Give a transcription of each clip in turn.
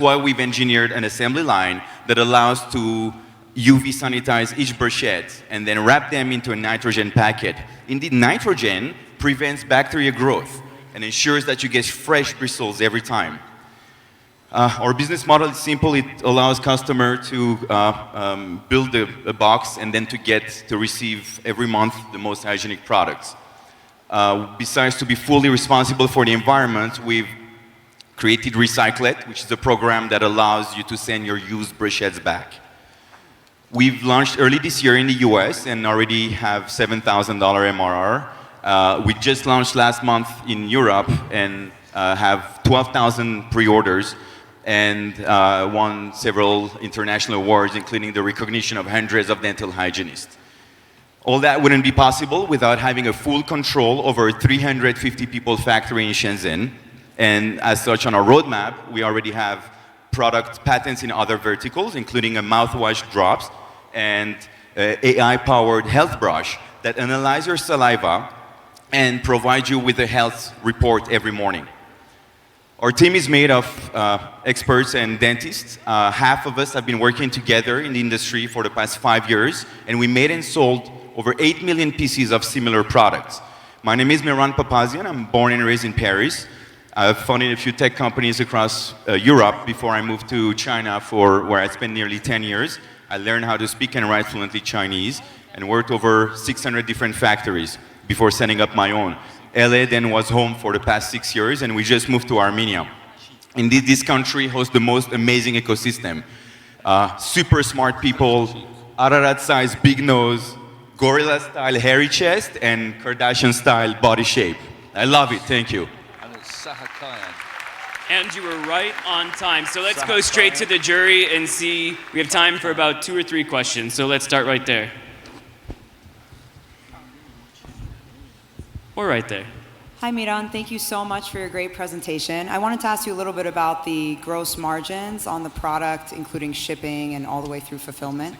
why we've engineered an assembly line that allows to UV sanitize each brushette and then wrap them into a nitrogen packet. Indeed, nitrogen prevents bacteria growth and ensures that you get fresh bristles every time. Our business model is simple. It allows customer to build a box and then to receive every month the most hygienic products. Besides to be fully responsible for the environment, we've created Recyclet, which is a program that allows you to send your used brush heads back. We've launched early this year in the US and already have $7,000 MRR. We just launched last month in Europe and have 12,000 pre-orders and won several international awards, including the recognition of hundreds of dental hygienists. All that wouldn't be possible without having a full control over a 350 people factory in Shenzhen. And as such, on our roadmap, we already have product patents in other verticals, including a mouthwash drops and AI-powered health brush that analyze your saliva and provide you with a health report every morning. Our team is made of experts and dentists. Half of us have been working together in the industry for the past 5 years, and we made and sold over 8 million pieces of similar products. My name is Miran Papazian. I'm born and raised in Paris. I've founded a few tech companies across Europe before I moved to China, where I spent nearly 10 years. I learned how to speak and write fluently Chinese and worked over 600 different factories before setting up my own. LA then was home for the past 6 years, and we just moved to Armenia. Indeed, this country hosts the most amazing ecosystem. Super smart people, Ararat-sized big nose, gorilla-style hairy chest, and Kardashian-style body shape. I love it, thank you. And it's Sahakayan. And you were right on time. So let's go straight to the jury and see. We have time for about 2 or 3 questions, so let's start right there. Or right there. Hi, Miran. Thank you so much for your great presentation. I wanted to ask you a little bit about the gross margins on the product, including shipping and all the way through fulfillment.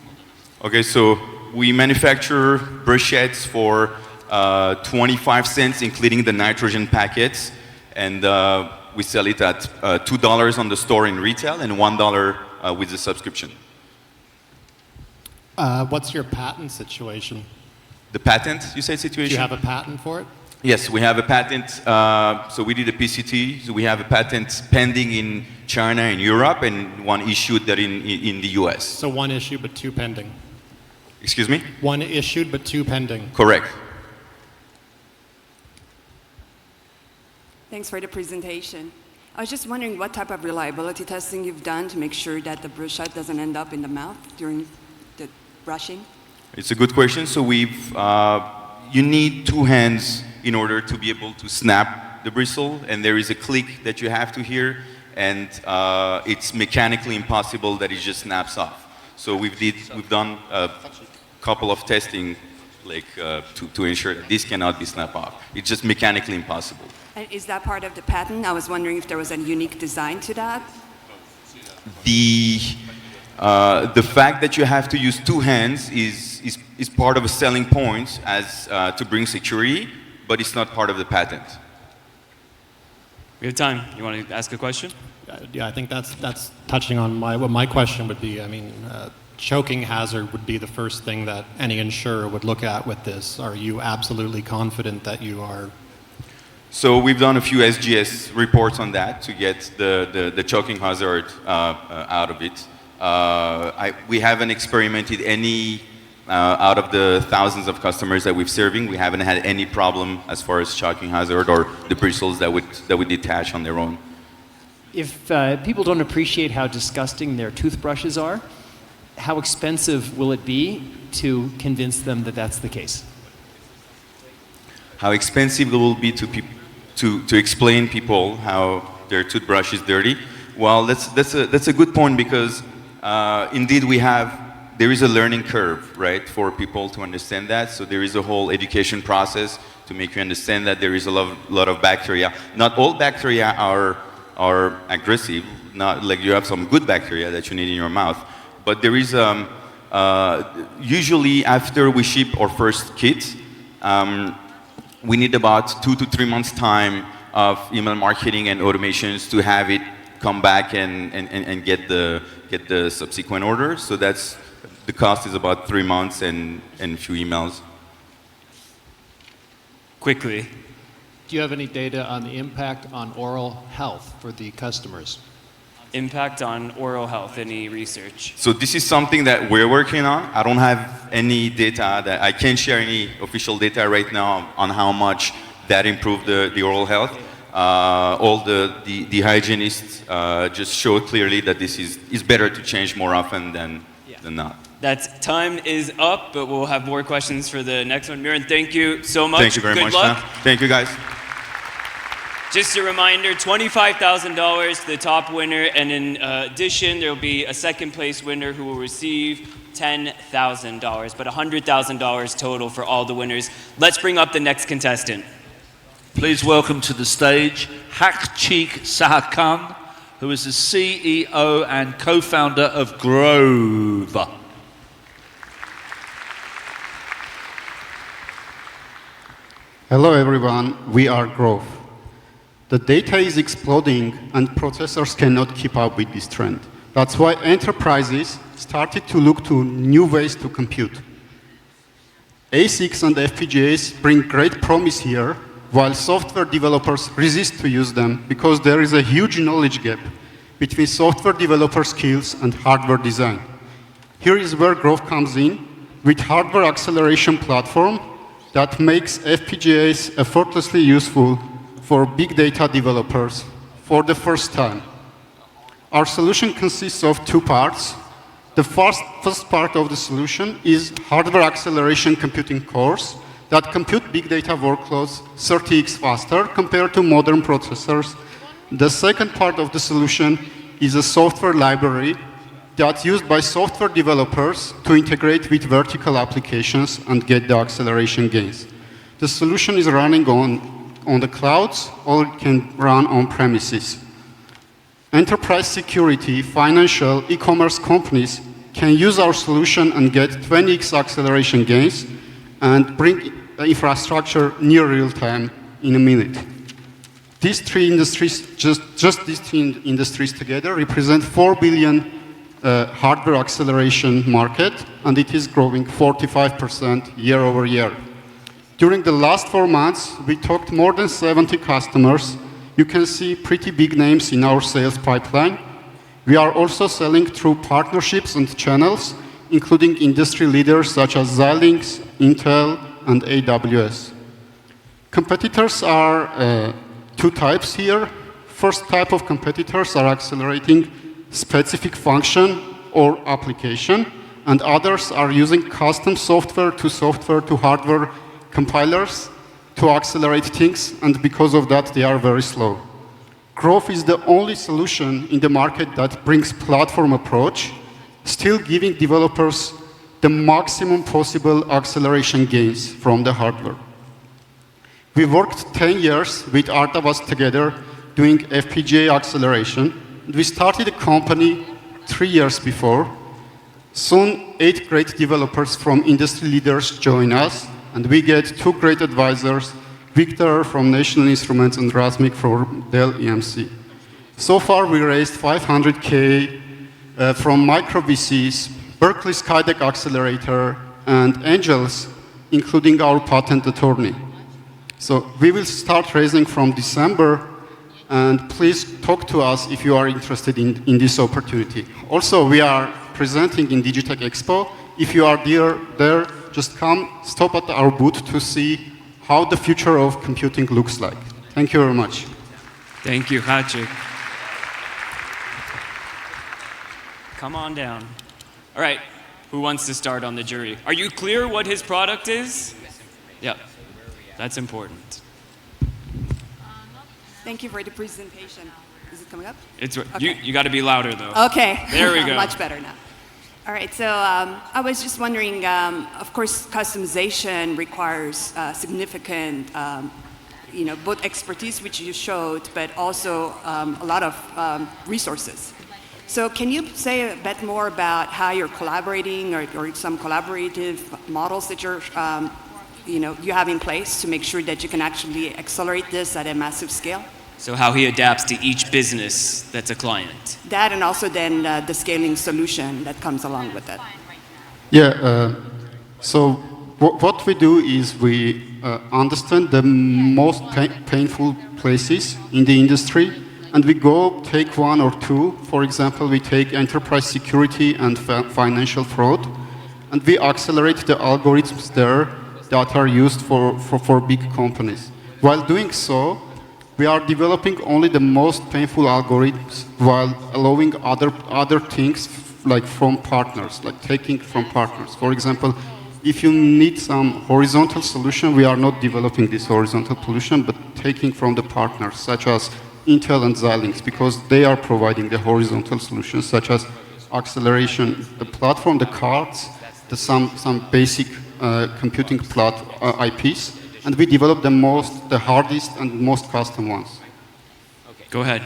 Okay, so we manufacture brush-heads for 25 cents, including the nitrogen packets, and we sell it at $2 on the store in retail and $1 with the subscription. What's your patent situation? The patent, you say situation? Do you have a patent for it? Yes, we have a patent. So we did a PCT. So we have a patent pending in China and Europe, and one issued that in the US. So one issued but 2 pending. Excuse me? One issued but 2 pending. Correct. Thanks for the presentation. I was just wondering what type of reliability testing you've done to make sure that the brushette doesn't end up in the mouth during the brushing. It's a good question. So you need 2 hands in order to be able to snap the bristle, and there is a click that you have to hear, and it's mechanically impossible that it just snaps off. So we've done a couple of testing to ensure that this cannot be snapped off. It's just mechanically impossible. And is that part of the patent? I was wondering if there was a unique design to that. The fact that you have to use 2 hands is part of a selling point as to bring security, but it's not part of the patent. We have time. You want to ask a question? Yeah, I think that's touching on what my question would be. I mean, choking hazard would be the first thing that any insurer would look at with this. Are you absolutely confident that you are? So we've done a few SGS reports on that to get the choking hazard out of it. We haven't experimented any out of the thousands of customers that we've serving. We haven't had any problem as far as choking hazard or the bristles that would detach on their own. If people don't appreciate how disgusting their toothbrushes are, how expensive will it be to convince them that that's the case? How expensive it will be to explain people how their toothbrush is dirty? Well, that's a good point, because indeed there is a learning curve, right, for people to understand that. So there is a whole education process to make you understand that there is a lot of bacteria. Not all bacteria are aggressive. Not like you have some good bacteria that you need in your mouth. But there is usually after we ship our first kit, we need about 2 to 3 months time of email marketing and automations to have it come back and get the subsequent order. So that's the cost is about 3 months and a few emails. Quickly. Do you have any data on the impact on oral health for the customers? Impact on oral health, any research? So this is something that we're working on. I don't have any data that I can't share any official data right now on how much that improved the oral health. All the hygienists just show clearly that this is better to change more often than not. That time is up, but we'll have more questions for the next one. Miran, thank you so much. Thank you very Good much. luck. Sam. Thank you, guys. Just a reminder, $25,000 the top winner, and in addition, there will be a second place winner who will receive $10,000, but $100,000 total for all the winners. Let's bring up the next contestant. Please welcome to the stage Hakchik Sahakam, who is the CEO and co-founder of Grove. Hello everyone, we are Grove. The data is exploding and processors cannot keep up with this trend. That's why enterprises started to look to new ways to compute. ASICs and FPGAs bring great promise here, while software developers resist to use them because there is a huge knowledge gap between software developer skills and hardware design. Here is where Grove comes in with hardware acceleration platform that makes FPGAs effortlessly useful for big data developers for the first time. Our solution consists of two parts. The first part of the solution is hardware acceleration computing cores that compute big data workloads 30x faster compared to modern processors. The second part of the solution is a software library that's used by software developers to integrate with vertical applications and get the acceleration gains. The solution is running on the clouds, or it can run on premises. Enterprise security, financial, e-commerce companies can use our solution and get 20x acceleration gains and bring infrastructure near real time in a minute. These three industries, just these three industries together represent 4 billion hardware acceleration market, and it is growing 45% year over year. During the last 4 months, we talked more than 70 customers. You can see pretty big names in our sales pipeline. We are also selling through partnerships and channels, including industry leaders such as Xilinx, Intel, and AWS. Competitors are two types here. First type of competitors are accelerating specific function or application, and others are using custom software to hardware compilers to accelerate things, and because of that, they are very slow. Grove is the only solution in the market that brings platform approach, still giving developers the maximum possible acceleration gains from the hardware. We worked 10 years with Artavas together doing FPGA acceleration. We started a company 3 years before. Soon, 8 great developers from industry leaders join us, and we get 2 great advisors, Victor from National Instruments and Razmik from Dell EMC. So far, we raised $500K from micro VCs, Berkeley Skydeck Accelerator, and angels, including our patent attorney. So we will start raising from December, and please talk to us if you are interested in this opportunity. Also, we are presenting in Digitech Expo. If you are there, just come, stop at our booth to see how the future of computing looks like. Thank you very much. Thank you, Hachik. Come on down. All right, who wants to start on the jury? Are you clear what his product is? Yeah, that's important. Thank you for the presentation. Is it coming up? It's Okay. you got to be louder though. Okay. There we go. Much better now. All right, so I was just wondering, of course, customization requires significant, both expertise, which you showed, but also a lot of resources. So can you say a bit more about how you're collaborating or some collaborative models that you have in place to make sure that you can actually accelerate this at a massive scale? So how he adapts to each business that's a client. That and also then the scaling solution that comes along with it. Yeah, so what we do is we understand the most painful places in the industry, and we go take one or two. For example, we take enterprise security and financial fraud, and we accelerate the algorithms there that are used for big companies. While doing so, we are developing only the most painful algorithms while allowing other things like from partners, like taking from partners. For example, if you need some horizontal solution, we are not developing this horizontal solution, but taking from the partners, such as Intel and Xilinx, because they are providing the horizontal solutions, such as acceleration, the platform, the cards, some basic computing IPs, and we develop the hardest and most custom ones. Go ahead.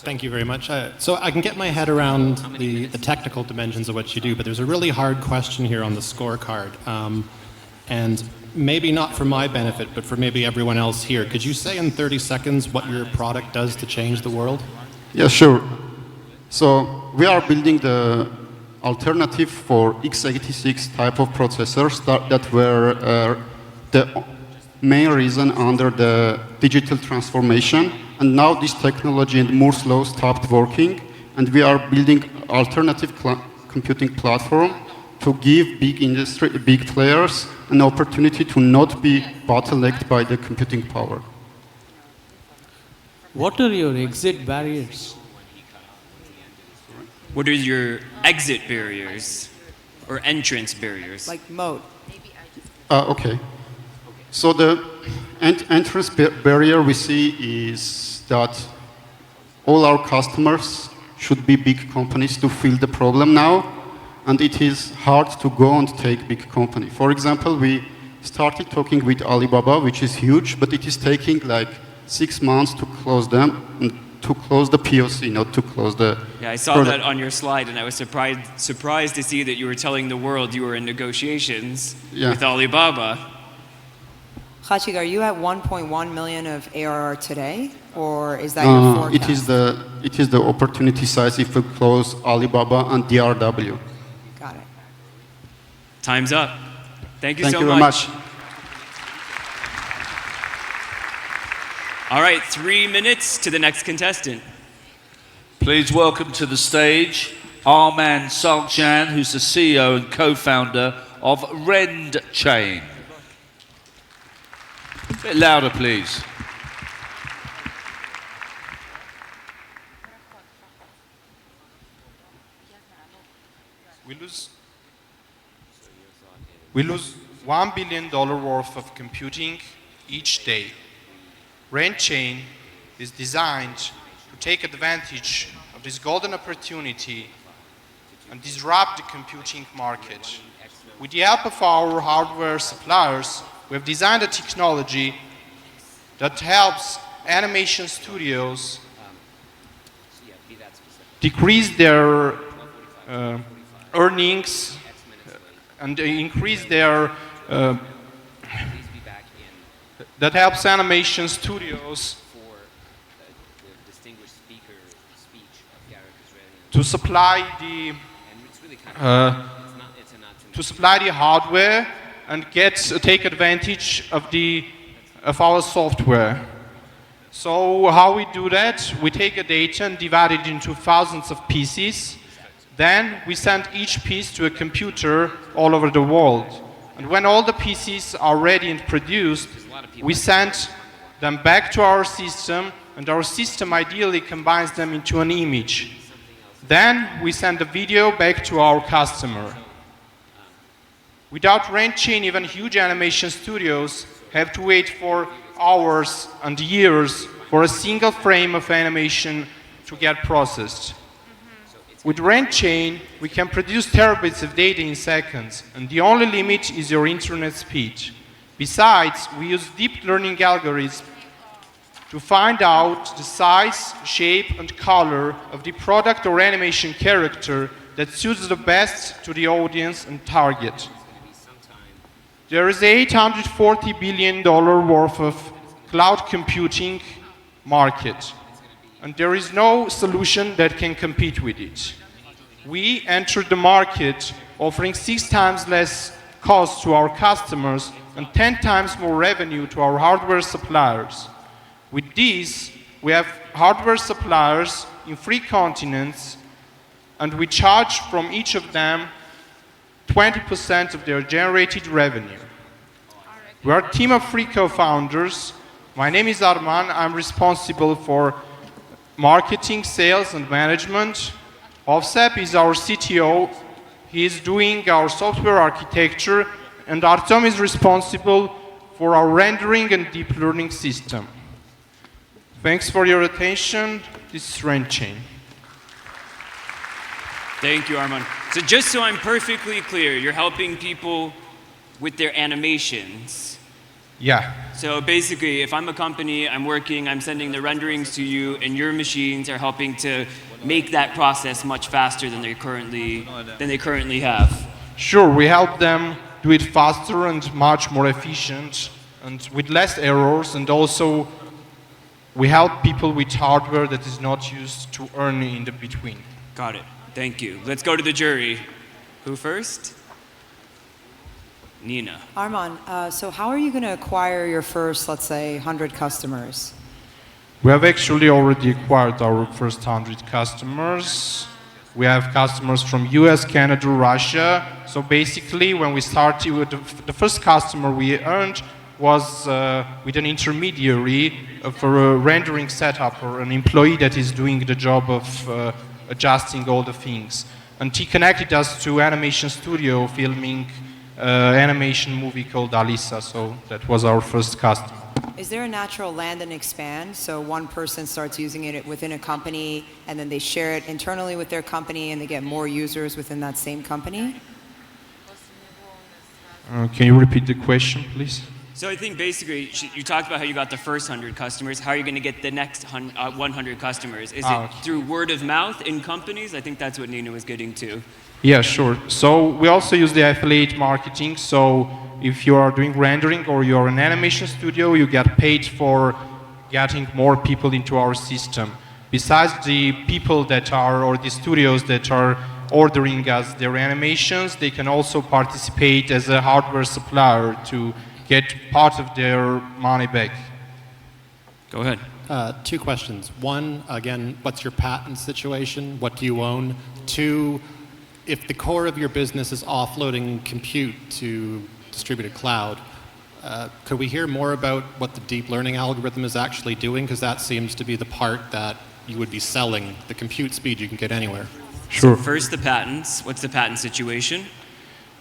Thank you very much. So I can get my head around the technical dimensions of what you do, but there's a really hard question here on the scorecard. And maybe not for my benefit, but for maybe everyone else here. Could you say in 30 seconds what your product does to change the world? Yeah, sure. So we are building the alternative for x86 type of processors that were the main reason under the digital transformation. And now this technology and Moore's law stopped working, and we are building alternative computing platform to give big players an opportunity to not be bottlenecked by the computing power. What are your exit barriers? What are your exit barriers or entrance barriers? Like moat. Okay. So the entrance barrier we see is that all our customers should be big companies to fill the problem now, and it is hard to go and take big company. For example, we started talking with Alibaba, which is huge, but it is taking like 6 months to close them, and to close the POC, not to close the Yeah, I saw product. that on your slide, and I was surprised to see that you were telling the world you were in negotiations with Alibaba. Khachik, are you at 1.1 million of ARR today, or is that your forecast? It is the opportunity size if we close Alibaba and DRW. Got it. Time's up. Thank you so Thank you very much. All right, 3 minutes to the next contestant. Please welcome to the stage Arman Salkjan, who's the CEO and co-founder of RendChain. A bit louder, please. We lose $1 billion worth of computing each day. RendChain is designed to take advantage of this golden opportunity and disrupt the computing market. With the help of our hardware suppliers, we have designed a technology that helps animation studios decrease their earnings and increase their that helps animation studios to supply the hardware and take advantage of our software. So how we do that? We take a data and divide it into thousands of pieces. Then we send each piece to a computer all over the world. And when all the pieces are ready and produced, we send them back to our system, and our system ideally combines them into an image. Then we send the video back to our customer. Without RendChain, even huge animation studios have to wait for hours and years for a single frame of animation to get processed. With RendChain, we can produce terabytes of data in seconds, and the only limit is your internet speed. Besides, we use deep learning algorithms to find out the size, shape, and color of the product or animation character that suits the best to the audience and target. There is $840 billion worth of cloud computing market, and there is no solution that can compete with it. We entered the market offering 6 times less cost to our customers and 10 times more revenue to our hardware suppliers. With this, we have hardware suppliers in 3 continents, and we charge from each of them 20% of their generated revenue. We are a team of 3 co-founders. My name is Arman. I'm responsible for marketing, sales, and management. Ovsep is our CTO. He is doing our software architecture, and Artem is responsible for our rendering and deep learning system. Thanks for your attention. This is RenChain. Thank you, Arman. So just so I'm perfectly clear, you're helping people with their animations. Yeah. So basically, if I'm a company, I'm working, I'm sending the renderings to you, and your machines are helping to make that process much faster than they currently have. Sure, we help them do it faster and much more efficient and with less errors, and also we help people with hardware that is not used to earn in the between. Got it. Thank you. Let's go to the jury. Who first? Nina. Arman, so how are you going to acquire your first, let's say, 100 customers? We have actually already acquired our first 100 customers. We have customers from US, Canada, Russia. So basically, when we started, with the first customer we earned was with an intermediary for a rendering setup or an employee that is doing the job of adjusting all the things. And he connected us to Animation Studio filming animation movie called Alisa. So that was our first customer. Is there a natural land and expand? So one person starts using it within a company, and then they share it internally with their company, and they get more users within that same company? Can you repeat the question, please? So I think basically, you talked about how you got the first 100 customers. How are you going to get the next 100 customers? Is it through word of mouth in companies? I think that's what Nina was getting to. Yeah, sure. So we also use the affiliate marketing. So if you are doing rendering or you're an animation studio, you get paid for getting more people into our system. Besides the people that are, or the studios that are ordering us their animations, they can also participate as a hardware supplier to get part of their money back. Go ahead. 2 questions. 1, again, what's your patent situation? What do you own? 2, if the core of your business is offloading compute to distributed cloud, could we hear more about what the deep learning algorithm is actually doing? Because that seems to be the part that you would be selling, the compute speed you can get anywhere. Sure. So first, the patents. What's the patent situation?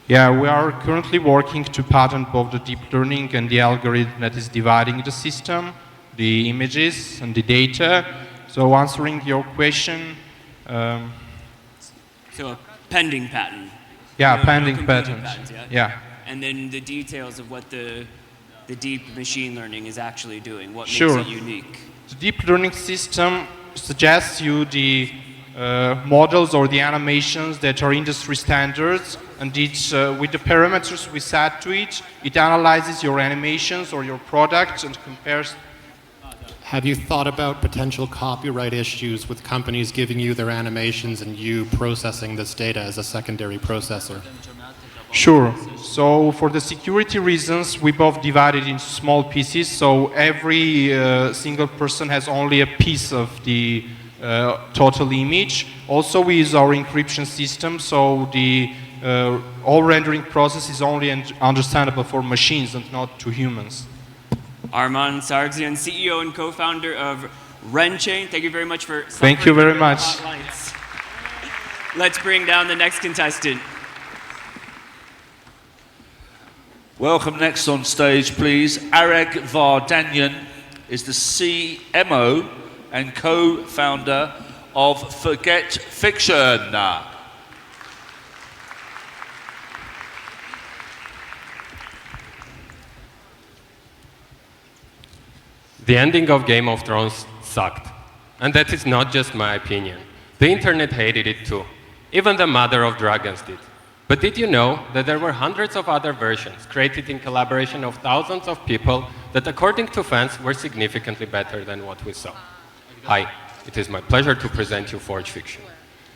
Yeah, we are currently working to patent both the deep learning and the algorithm that is dividing the system, the images and the data. So answering your question. So a pending patent. Yeah, pending patent. Patents, yeah. And then the details of what the deep machine learning is actually doing. What makes Sure. it unique? The deep learning system suggests you the models or the animations that are industry standards, and it's, with the parameters we set to it, it analyzes your animations or your product and compares. Have you thought about potential copyright issues with companies giving you their animations and you processing this data as a secondary processor? Sure. So for the security reasons, we both divided into small pieces, so every single person has only a piece of the total image. Also, we use our encryption system, so the all rendering process is only understandable for machines and not to humans. Arman Sargsyan, CEO and co-founder of RenChain. Thank you very much for. Thank you very much. Let's bring down the next contestant. Welcome next on stage, please. Areg Vardanyan is the CMO and co-founder of Forget Fiction. The ending of Game of Thrones sucked. And that is not just my opinion. The internet hated it too. Even the Mother of Dragons did. But did you know that there were hundreds of other versions created in collaboration of thousands of people that that according to fans were significantly better than what we saw. Hi, it is my pleasure to present you Forge Fiction.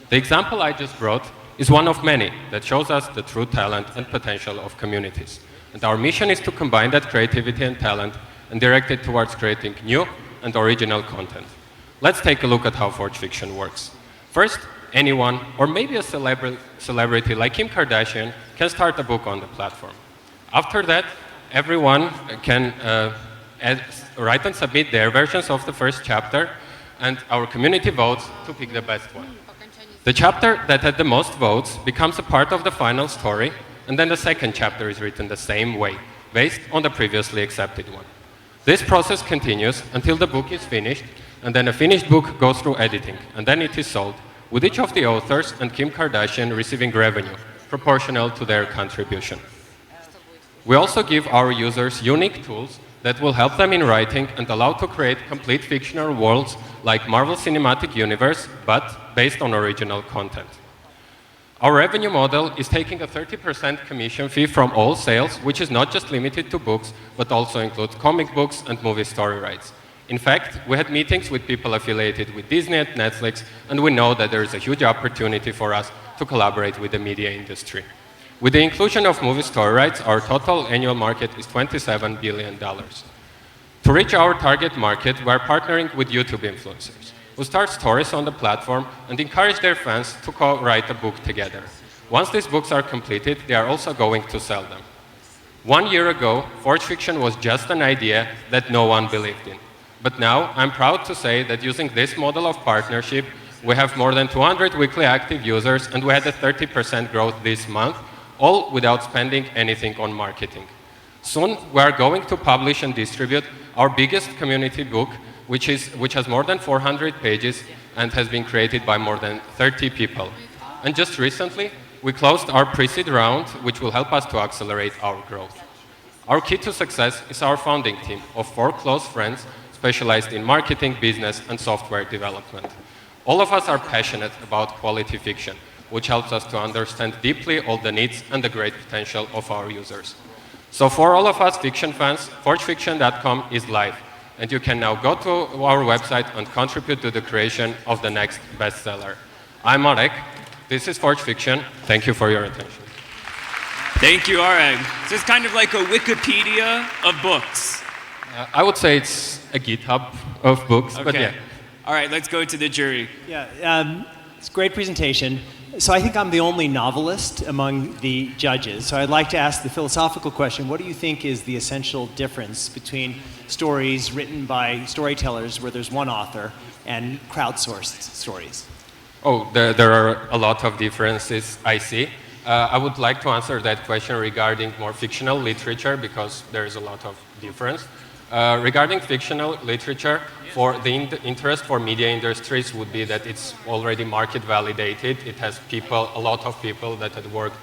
The example I just brought is one of many that shows us the true talent and potential of communities. And our mission is to combine that creativity and talent and direct it towards creating new and original content. Let's take a look at how Forge Fiction works. First, anyone, or maybe a celebrity like Kim Kardashian, can start a book on the platform. After that, everyone can write and submit their versions of the first chapter, and our community votes to pick the best one. The chapter that had the most votes becomes a part of the final story, and then the second chapter is written the same way, based on the previously accepted one. This process continues until the book is finished, and then a finished book goes through editing, and then it is sold, with each of the authors and Kim Kardashian receiving revenue, proportional to their contribution. We also give our users unique tools that will help them in writing and allow to create complete fictional worlds like Marvel Cinematic Universe, but based on original content. Our revenue model is taking a 30% commission fee from all sales, which is not just limited to books, but also includes comic books and movie story rights. In fact, we had meetings with people affiliated with Disney and Netflix, and we know that there is a huge opportunity for us to collaborate with the media industry. With the inclusion of movie story rights, our total annual market is $27 billion. To reach our target market, we are partnering with YouTube influencers, who start stories on the platform and encourage their fans to co-write a book together. Once these books are completed, they are also going to sell them. 1 year ago, Forge Fiction was just an idea that no one believed in. But now, I'm proud to say that using this model of partnership, we have more than 200 weekly active users, and we had a 30% growth this month, all without spending anything on marketing. Soon, we are going to publish and distribute our biggest community book, which has more than 400 pages and has been created by more than 30 people. And just recently, we closed our pre-seed round, which will help us to accelerate our growth. Our key to success is our founding team of 4 close friends specialized in marketing, business, and software development. All of us are passionate about quality fiction, which helps us to understand deeply all the needs and the great potential of our users. So for all of us fiction fans, forgefiction.com is live, and you can now go to our website and contribute to the creation of the next bestseller. I'm Marek. This is Forge Fiction. Thank you for your attention. Thank you, Areg. So it's kind of like a Wikipedia of books. I would say it's a GitHub of books, Okay. but yeah. All right, let's go to the jury. Yeah, it's a great presentation. So I think I'm the only novelist among the judges. So I'd like to ask the philosophical question, what do you think is the essential difference between stories written by storytellers where there's one author and crowdsourced stories? Oh, there are a lot of differences I see. I would like to answer that question regarding more fictional literature because there is a lot of difference. Regarding fictional literature, for the interest for media industries would be that it's already market validated. It has a lot of people that had worked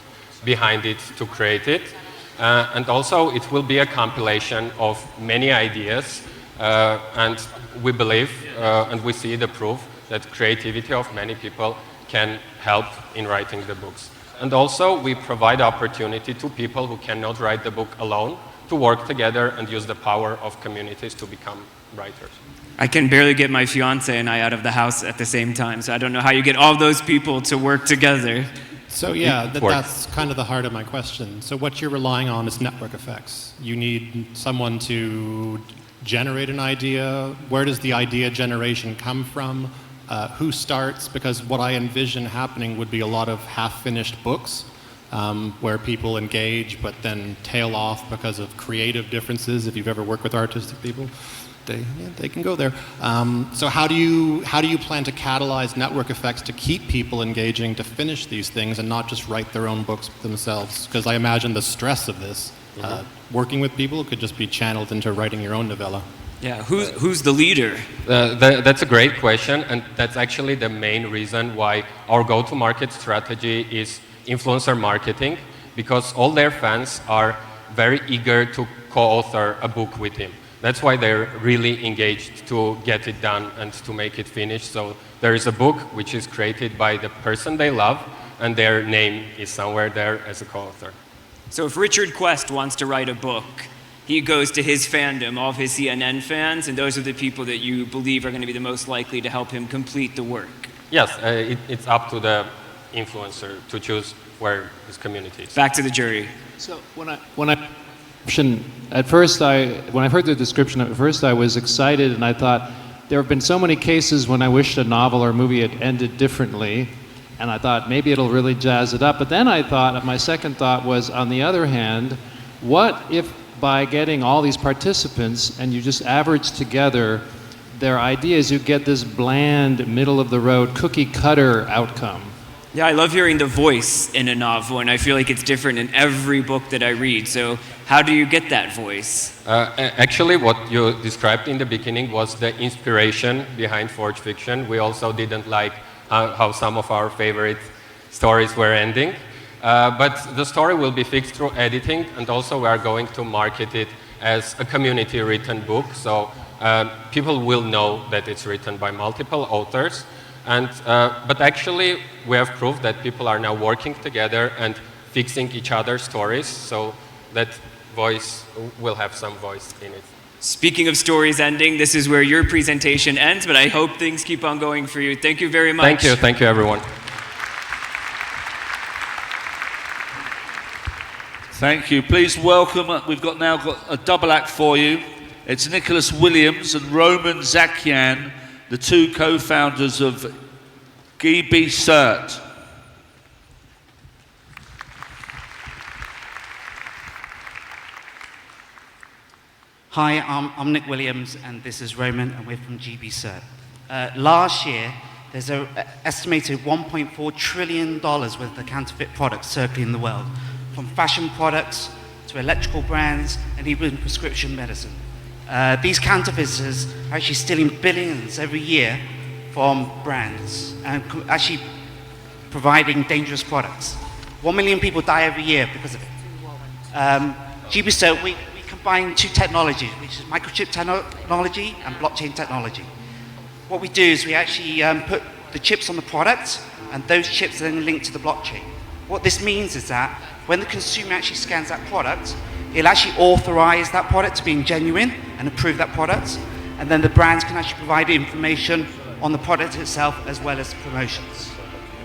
behind it to create it. And also it will be a compilation of many ideas. And we believe, and we see the proof, that creativity of many people can help in writing the books. And also we provide opportunity to people who cannot write the book alone to work together and use the power of communities to become writers. I can barely get my fiance and I out of the house at the same time, so I don't know how you get all those people to work together. So yeah, that's kind of the heart of my question. So what you're relying on is network effects. You need someone to generate an idea. Where does the idea generation come from? Who starts? Because what I envision happening would be a lot of half-finished books where people engage but then tail off because of creative differences. If you've ever worked with artistic people, they can go there. So how do you plan to catalyze network effects to keep people engaging to finish these things and not just write their own books themselves? Because I imagine the stress of this, working with people, could just be channeled into writing your own novella. Yeah, who's the leader? That's a great question, and that's actually the main reason why our go-to-market strategy is influencer marketing, because all their fans are very eager to co-author a book with him. That's why they're really engaged to get it done and to make it finished. So there is a book which is created by the person they love, and their name is somewhere there as a co-author. So if Richard Quest wants to write a book, he goes to his fandom, all of his CNN fans, and those are the people that you believe are going to be the most likely to help him complete the work. Yes, it's up to the influencer to choose where his community is. Back to the jury. So when I when I heard the description at first I was excited and I thought there have been so many cases when I wished a novel or movie had ended differently, and I thought maybe it'll really jazz it up. But then I thought, my second thought was, on the other hand, what if by getting all these participants and you just average together their ideas, you get this bland, middle of the road, cookie cutter outcome? Yeah, I love hearing the voice in a novel, and I feel like it's different in every book that I read. So how do you get that voice? Actually, what you described in the beginning was the inspiration behind Forge Fiction. We also didn't like how some of our favorite stories were ending. But the story will be fixed through editing, and also we are going to market it as a community-written book. So people will know that it's written by multiple authors. And, but actually, we have proved that people are now working together and fixing each other's stories, so that voice will have some voice in it. Speaking of stories ending, this is where your presentation ends, but I hope things keep on going for you. Thank you very much. Thank you everyone. Thank you. Please welcome, we've now got a double act for you. It's Nicholas Williams and Roman Zakian, the two co-founders of GBCert. Hi, I'm Nick Williams, and this is Roman, and we're from GBCert. Last year, there's an estimated $1.4 trillion worth of counterfeit products circling the world, from fashion products to electrical brands and even prescription medicine. These counterfeiters are actually stealing billions every year from brands and actually providing dangerous products. 1 million people die every year because of it. GBCert, we combine two technologies, which is microchip technology and blockchain technology. What we do is we actually put the chips on the product, and those chips are then linked to the blockchain. What this means is that when the consumer actually scans that product, it'll actually authorize that product to be genuine and approve that product, and then the brands can actually provide information on the product itself as well as promotions.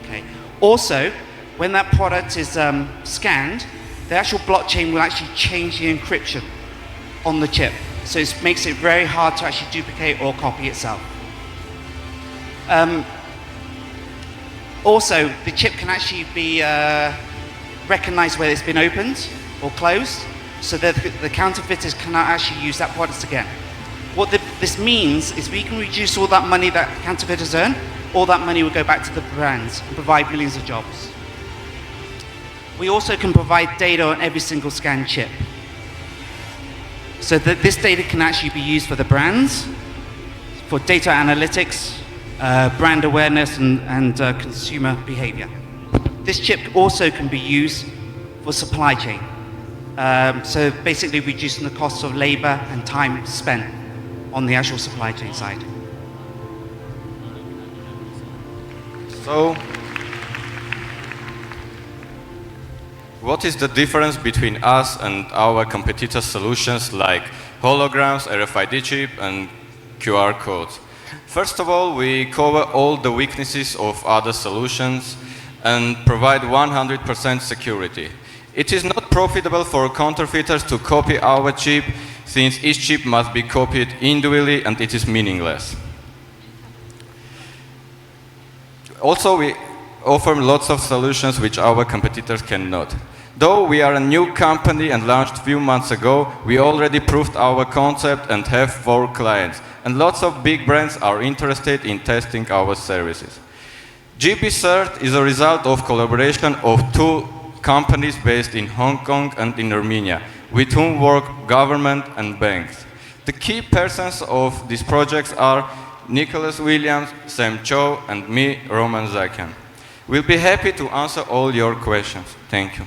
Okay. Also, when that product is scanned, the actual blockchain will actually change the encryption on the chip, so it makes it very hard to actually duplicate or copy itself. Also, the chip can actually be recognized whether it's been opened or closed, so that the counterfeiters cannot actually use that product again. What this means is we can reduce all that money that counterfeiters earn. All that money will go back to the brands and provide millions of jobs. We also can provide data on every single scanned chip, so that this data can actually be used for the brands, for data analytics, brand awareness, and consumer behavior. This chip also can be used for supply chain. So basically reducing the cost of labor and time spent on the actual supply chain side. So, what is the difference between us and our competitor solutions like holograms, RFID chip, and QR codes? First of all, we cover all the weaknesses of other solutions and provide 100% security. It is not profitable for counterfeiters to copy our chip, since each chip must be copied individually and it is meaningless. Also, we offer lots of solutions which our competitors cannot. Though we are a new company and launched a few months ago, we already proved our concept and have 4 clients. And lots of big brands are interested in testing our services. GBCert is a result of collaboration of 2 companies based in Hong Kong and in Armenia, with whom work government and banks. The key persons of these projects are Nicholas Williams, Sam Chow, and me, Roman Zakian. We'll be happy to answer all your questions. Thank you.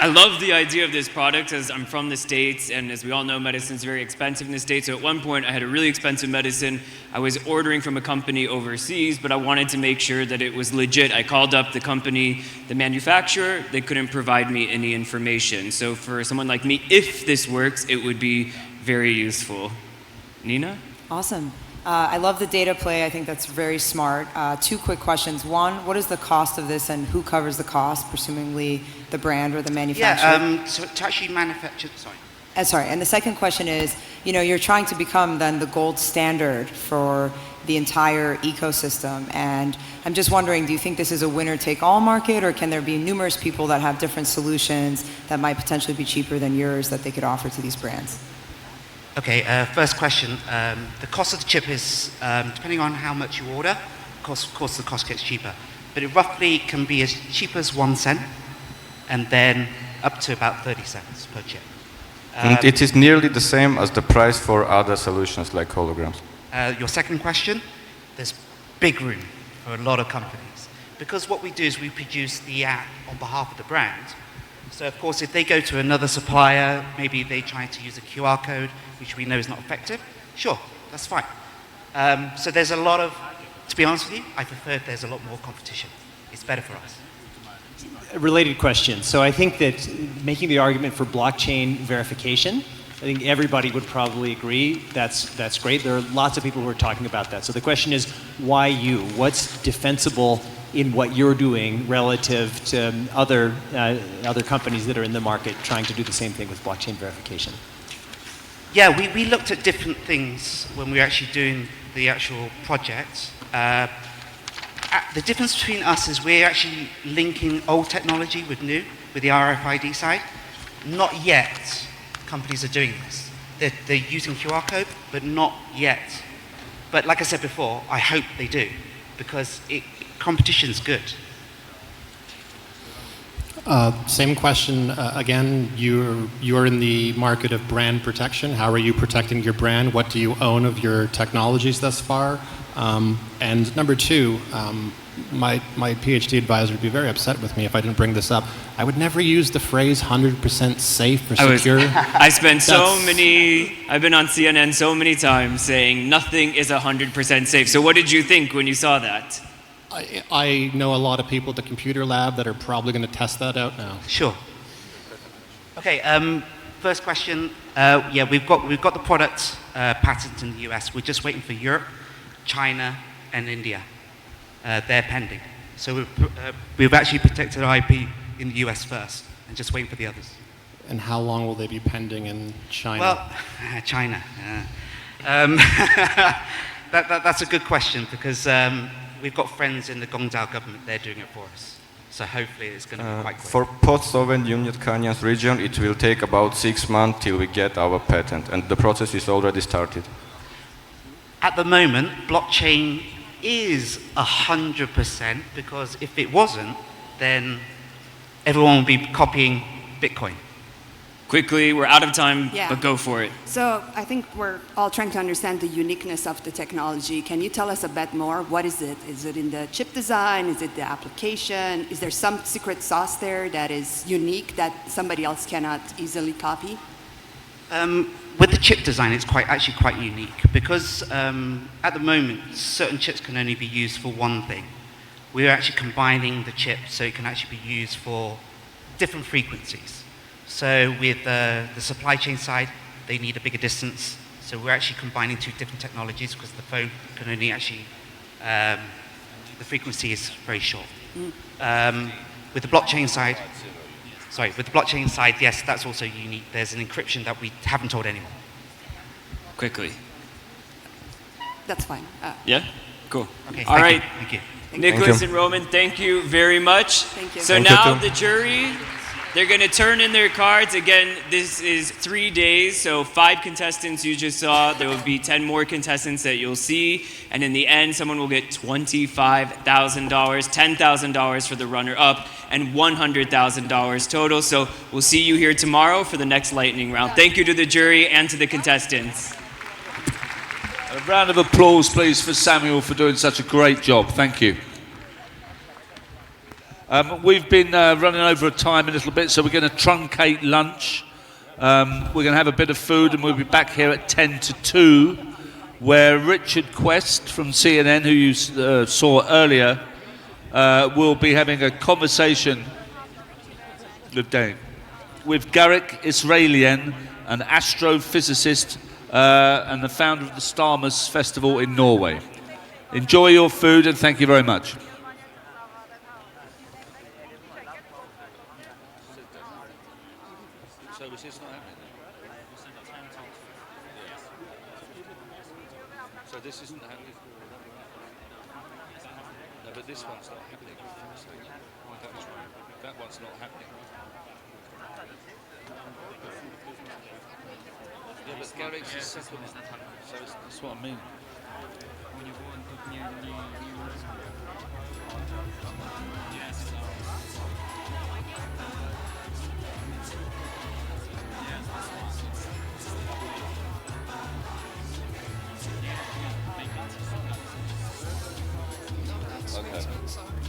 I love the idea of this product as I'm from the States, and as we all know, medicine's very expensive in the States. So at one point, I had a really expensive medicine I was ordering from a company overseas, but I wanted to make sure that it was legit. I called up the company, the manufacturer, they couldn't provide me any information. So for someone like me, if this works, it would be very useful. Nina? Awesome. I love the data play. I think that's very smart. Two quick questions. One, what is the cost of this and who covers the cost, presumably the brand or the manufacturer? Yeah, so to actually manufacture, sorry. And the second question is, you're trying to become then the gold standard for the entire ecosystem. And I'm just wondering, do you think this is a winner-take-all market, or can there be numerous people that have different solutions that might potentially be cheaper than yours that they could offer to these brands? Okay, first question. The cost of the chip is, depending on how much you order, of course the cost gets cheaper. But it roughly can be as cheap as 1 cent, and then up to about 30 cents per chip. And it is nearly the same as the price for other solutions like holograms. Your second question, there's big room for a lot of companies. Because what we do is we produce the app on behalf of the brand. So of course, if they go to another supplier, maybe they try to use a QR code, which we know is not effective, sure, that's fine. So there's a lot of, to be honest with you, I prefer if there's a lot more competition. It's better for us. A related question. So I think that making the argument for blockchain verification, I think everybody would probably agree that's great. There are lots of people who are talking about that. So the question is, why you? What's defensible in what you're doing relative to other companies that are in the market trying to do the same thing with blockchain verification? Yeah, we looked at different things when we were actually doing the actual project. The difference between us is we're actually linking old technology with new, with the RFID side. Not yet companies are doing this. They're using QR code, but not yet. But like I said before, I hope they do, because competition's good. Same question again. You're in the market of brand protection. How are you protecting your brand? What do you own of your technologies thus far? And number two, my PhD advisor would be very upset with me if I didn't bring this up. I would never use the phrase 100% safe or secure. I've been on CNN so many times saying nothing is 100% safe. So what did you think when you saw that? I know a lot of people at the computer lab that are probably going to test that out now. Sure. Okay, first question. Yeah, we've got the product patent in the US. We're just waiting for Europe, China, and India. They're pending. So we've actually protected IP in the US first, and just waiting for the others. And how long will they be pending in China? Well, China. That's a good question, because we've got friends in the Guangdong government. They're doing it for us. So hopefully it's going to be quite quick. For post-Soviet Canyons region, it will take about 6 months till we get our patent, and the process is already started. At the moment, blockchain is 100%, because if it wasn't, then everyone would be copying Bitcoin. Quickly, we're out of time, Yeah. but go for it. So I think we're all trying to understand the uniqueness of the technology. Can you tell us a bit more? What is it? Is it in the chip design? Is it the application? Is there some secret sauce there that is unique that somebody else cannot easily copy? With the chip design, it's actually quite unique, because at the moment, certain chips can only be used for one thing. We're actually combining the chip so it can actually be used for different frequencies. So with the supply chain side, they need a bigger distance. So we're actually combining two different technologies, because the phone can only actually, the frequency is very short. With the blockchain side, yes, that's also unique. There's an encryption that we haven't told anyone. Quickly. That's fine. Yeah? Cool. Okay, All right. Thank you. Nicholas and Roman, thank you very much. Thank you. So Thank you now too. the jury, they're going to turn in their cards. Again, this is 3 days, so 5 contestants you just saw. There will be 10 more contestants that you'll see. And in the end, someone will get $25,000, $10,000 for the runner-up, and $100,000 total. So we'll see you here tomorrow for the next lightning round. Thank you to the jury and to the contestants. A round of applause, please, for Samuel for doing such a great job. Thank you. We've been running over time a little bit, so we're going to truncate lunch. We're going to have a bit of food, and we'll be back here at 10 to 2, where Richard Quest from CNN, who you saw earlier, will be having a conversation with Garrick Israelian, an astrophysicist and the founder of the Starmus Festival in Norway. Enjoy your food, and thank you very much. So is this not happening? So this isn't happening? No, but this one's not happening. That one's not happening. Yeah, but Garrick's is second. So that's what I mean. Okay.